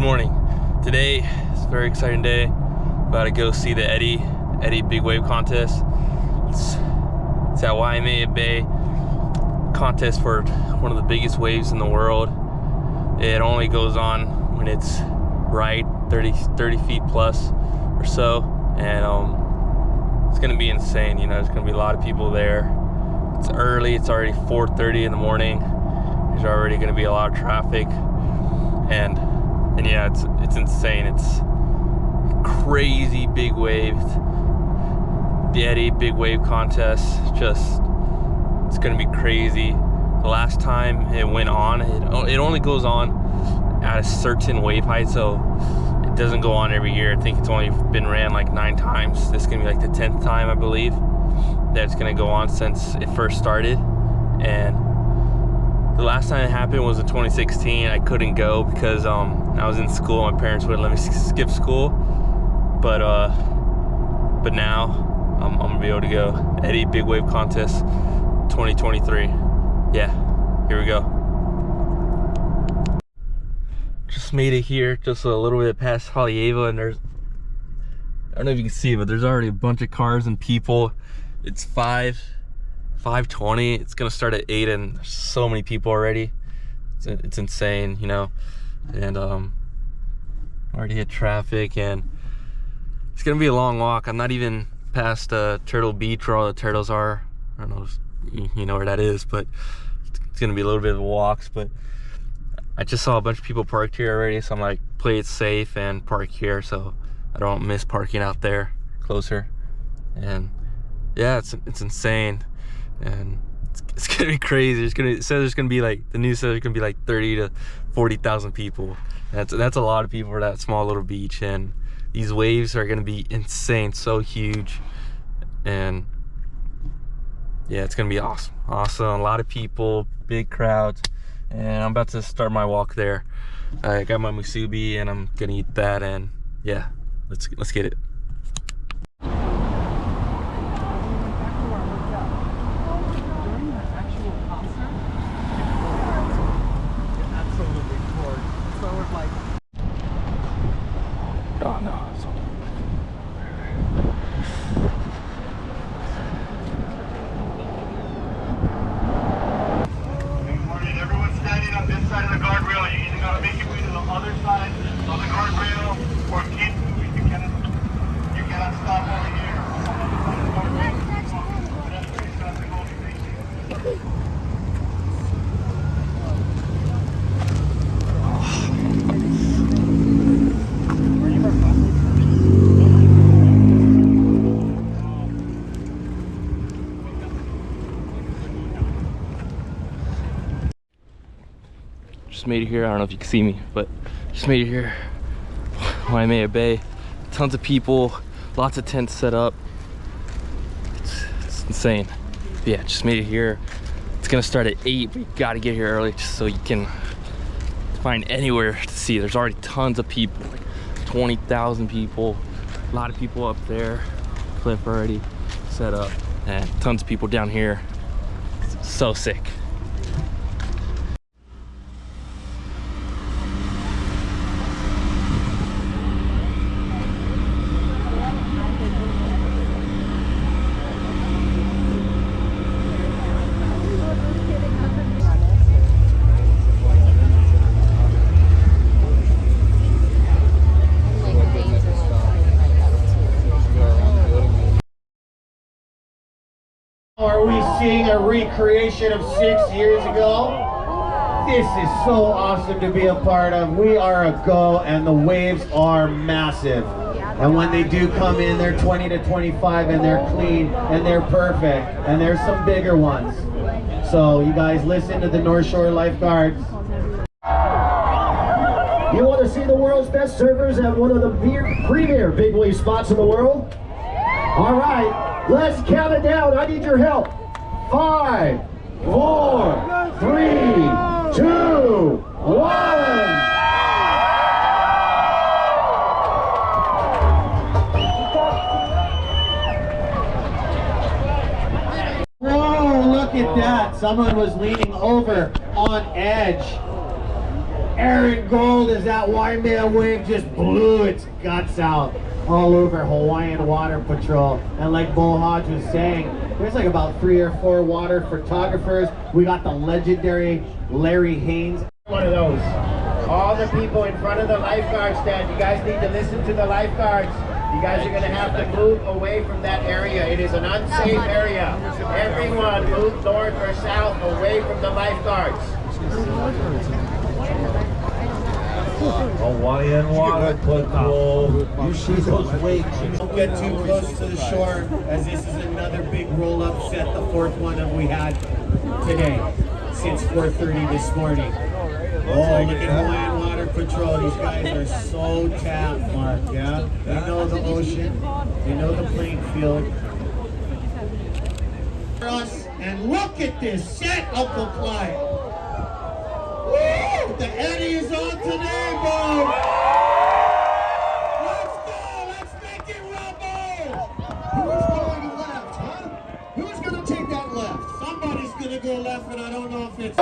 morning. Today is a very exciting day. About to go see the Eddie Big Wave Contest. It's at Waimea Bay. Contest for one of the biggest waves in the world. It only goes on when it's right, 30 feet plus or so, and it's gonna be insane. You know, there's gonna be a lot of people there. It's early. It's already 4:30 in the morning. There's already gonna be a lot of traffic, and yeah, it's insane. It's crazy big wave. The Eddie Big Wave Contest, it's gonna be crazy. The last time it went on, it only goes on at a certain wave height, so it doesn't go on every year. I think it's only been ran like 9 times. This is gonna be like the 10th time, I believe, that it's gonna go on since it first started. And the last time it happened was in 2016. I couldn't go because I was in school. My parents wouldn't let me skip school, but now I'm gonna be able to go. Eddie Big Wave Contest 2023. Yeah, here we go. Just made it here, just a little bit past Haleiwa, and there's, I don't know if you can see, but there's already a bunch of cars and people. It's 5:20. It's gonna start at 8, and there's so many people already. It's insane, you know. And already hit traffic, and it's gonna be a long walk. I'm not even past Turtle Beach where all the turtles are. I don't know if you know where that is, but it's gonna be a little bit of a walk. But I just saw a bunch of people parked here already, so I'm like, play it safe and park here so I don't miss parking out there closer. And yeah, it's insane, and it's gonna be crazy. It says there's gonna be like, the news says there's gonna be like 30 to 40,000 people. That's a lot of people for that small little beach, and these waves are gonna be insane, so huge. And yeah, it's gonna be awesome. A lot of people, big crowds, and I'm about to start my walk there. I got my musubi and I'm gonna eat that, and yeah, let's get it. Oh no. Everyone's standing on this side of the guardrail. You either gotta make your way to the other side of the guardrail or keep moving. You cannot stop over here. On the other side of the guardrail. That's where you start to go facing. Just made it here. I don't know if you can see me, but just made it here. Waimea Bay. Tons of people, lots of tents set up. It's insane. But yeah, just made it here. It's gonna start at 8, but you gotta get here early just so you can find anywhere to see. There's already tons of people, like 20,000 people. A lot of people up there. Cliff already set up, and tons of people down here. It's so sick. Are we seeing a recreation of 6 years ago? This is so awesome to be a part of. We are a go, and the waves are massive. And when they do come in, they're 20 to 25, and they're clean, and they're perfect. And there's some bigger ones. So you guys listen to the North Shore Lifeguards. You want to see the world's best surfers at one of the premier big wave spots in the world? All right, let's count it down. I need your help. 5, 4, 3, 2, 1. Oh, look at that. Someone was leaning over on edge. Aaron Gold as that Waimea wave just blew its guts out all over Hawaiian Water Patrol. And like Bo Hodge was saying, there's like about 3 or 4 water photographers. We got the legendary Larry Haynes. One of those. All the people in front of the lifeguard stand, you guys need to listen to the lifeguards. You guys are going to have to move away from that area. It is an unsafe area. Everyone move north or south away from the lifeguards. Hawaiian Water Patrol. You see those waves. Don't get too close to the shore, as this is another big roll-up set, the 4th one that we had today since 4:30 this morning. Oh, look at Hawaiian Water Patrol. These guys are so tapped, Mark, yeah? They know the ocean. They know the playing field. And look at this set, Uncle Clyde. Woo! The Eddie is on today, Bo! Let's go! Let's make it rumble! Who's going left, huh? Who's going to take that left? Somebody's gonna go left, and I don't know if it's...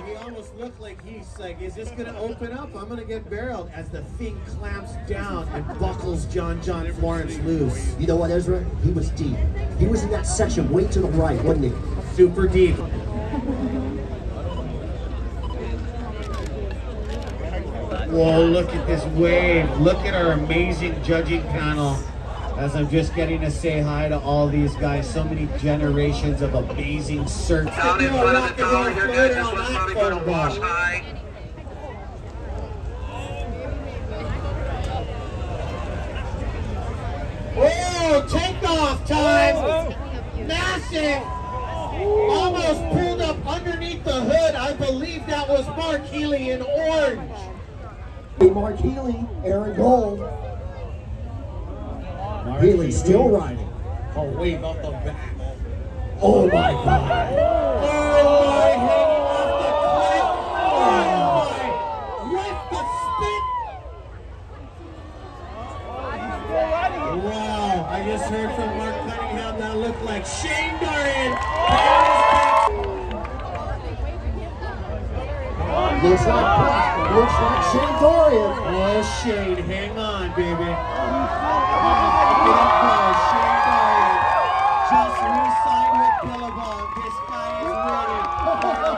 He almost looked like he's like, is this gonna open up? I'm gonna get barreled as the thing clamps down and buckles John Florence loose. You know what, Ezra? He was deep. He was in that section way to the right, wasn't he? Super deep. Whoa, look at this wave. Look at our amazing judging panel. As I'm just getting to say hi to all these guys. So many generations of amazing surf. Down in front of the tower here, guys. This one's probably going to wash high. Oh, takeoff time! Massive! Almost pulled up underneath the hood. I believe that was Mark Healy in orange. Hey, Mark Healy, Aaron Gold. Healy still riding. Oh, wave off the back. Oh my God. Oh my, hanging off the cliff. Oh my, with the spin. Wow, I just heard from Mark Cunningham that looked like Shane Dorian. Looks like Shane Dorian. Oh, Shane, hang on, baby. Look at that Shane Dorian. Just re-signed with Billabong. This guy is ready.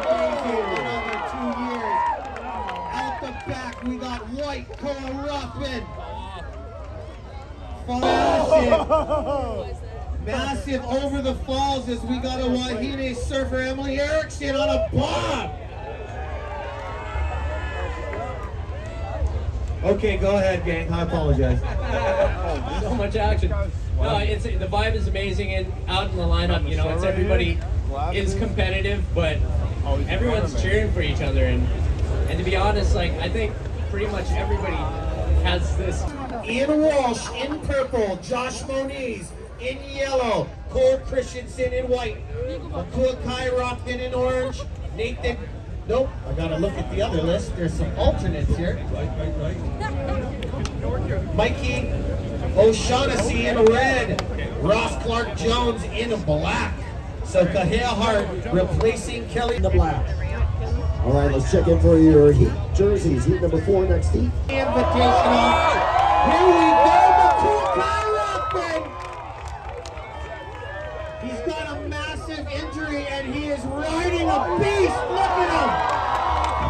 Amazing. Another 2 years. Out the back, we got White Cole Ruffin. Massive. Massive over the falls as we got a Wahine surfer, Emily Erickson, on a bomb. Okay, go ahead, gang. I apologize. So much action. No, it's the vibe is amazing, and out in the lineup, you know, it's everybody is competitive, but everyone's cheering for each other, and to be honest, like I think pretty much everybody has this. Ian Walsh in purple, Josh Moniz in yellow, Cole Christensen in white, Akua Kai Rockton in orange, Nathan. Nope, I gotta look at the other list. There's some alternates here. Mikey O'Shaughnessy in red, Ross Clark Jones in black. So Kahea Hart replacing Kelly In the black. All right, let's check in for your heat jerseys. Heat number 4 next heat. Invitational. Here we go, Akua Kai Rockton. He's got a massive injury and he is riding a beast. Look at him.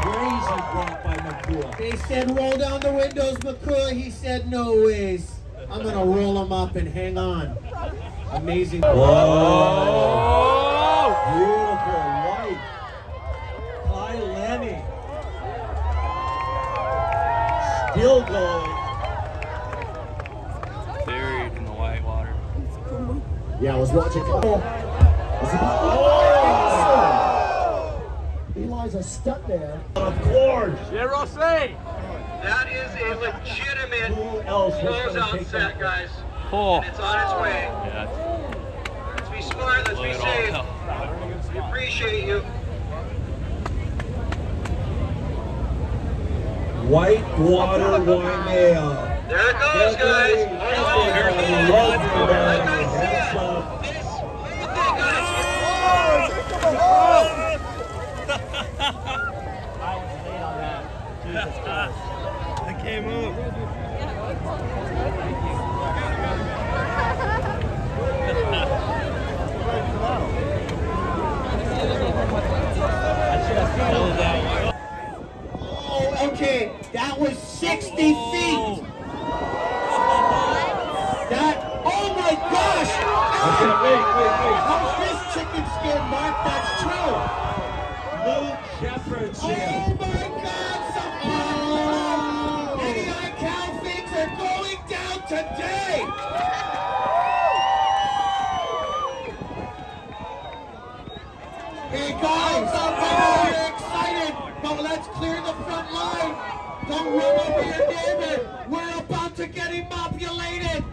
Crazy drop by McCool. They said roll down the windows, McCool. He said no ways. I'm gonna roll him up and hang on. Amazing. Whoa! Beautiful white. Kai Lenny. Still going. Buried in the white water. Yeah, I was watching. Eli's a stunt there. Of course. That is a legitimate Who else was gonna closeout take set, that? guys. Oh. It's on its way. Yeah. Let's be smart, let's be safe. We appreciate you. White water Waimea. There it goes, guys. Here it goes. Love Like you, I man. said, That's up. this, what do you think, guys? I can't move. Oh, okay, that was 60 feet. That, oh my gosh! How's this chicken skin, Mark? That's true. Luke Shepherd's Oh here. my God! Any Cow things are going down today. Hey guys, we're excited, but let's clear the front line. Don't run over your neighbor. We're about to get immobulated.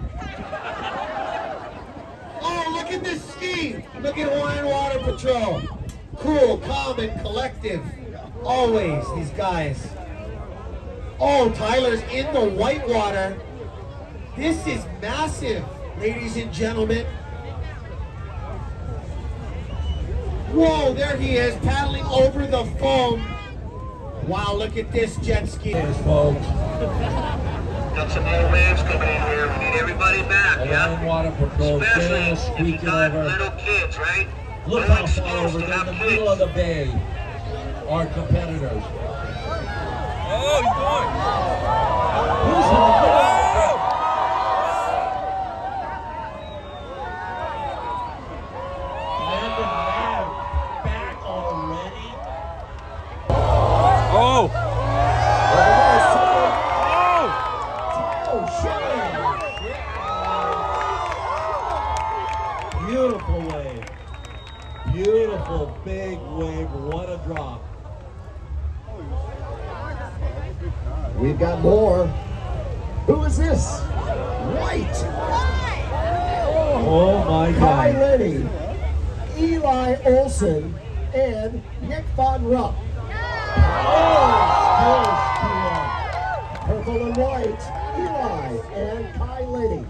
Oh, look at this ski. Look at Hawaiian Water Patrol. Cool, calm, and collective. Always, these guys. Oh, Tyler's in the whitewater. This is massive, ladies and gentlemen. Whoa, there he is, paddling over the foam. Wow, look at this jet ski. Cheers, folks. Got some more waves coming in here. We need everybody back, Hawaiian yeah? Water Patrol Especially just if you squeaking got over. little kids, right? Look No how far excuse over. to They're in have the kids. middle of the bay. Our competitors. Oh, he's going. Who's in the middle? Landon Nav back already. Oh! Beautiful wave. Beautiful big wave. What a drop. We've got more. Who is this? White. Oh my Kai God. Lenny, Eli Olson, and Nick Von Rupp. Purple and white, Eli and Kai Lenny.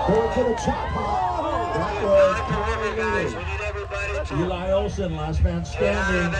Going to the chop hop. That was Kai Guys, Lenny. we need everybody to Eli Olsen, last man standing.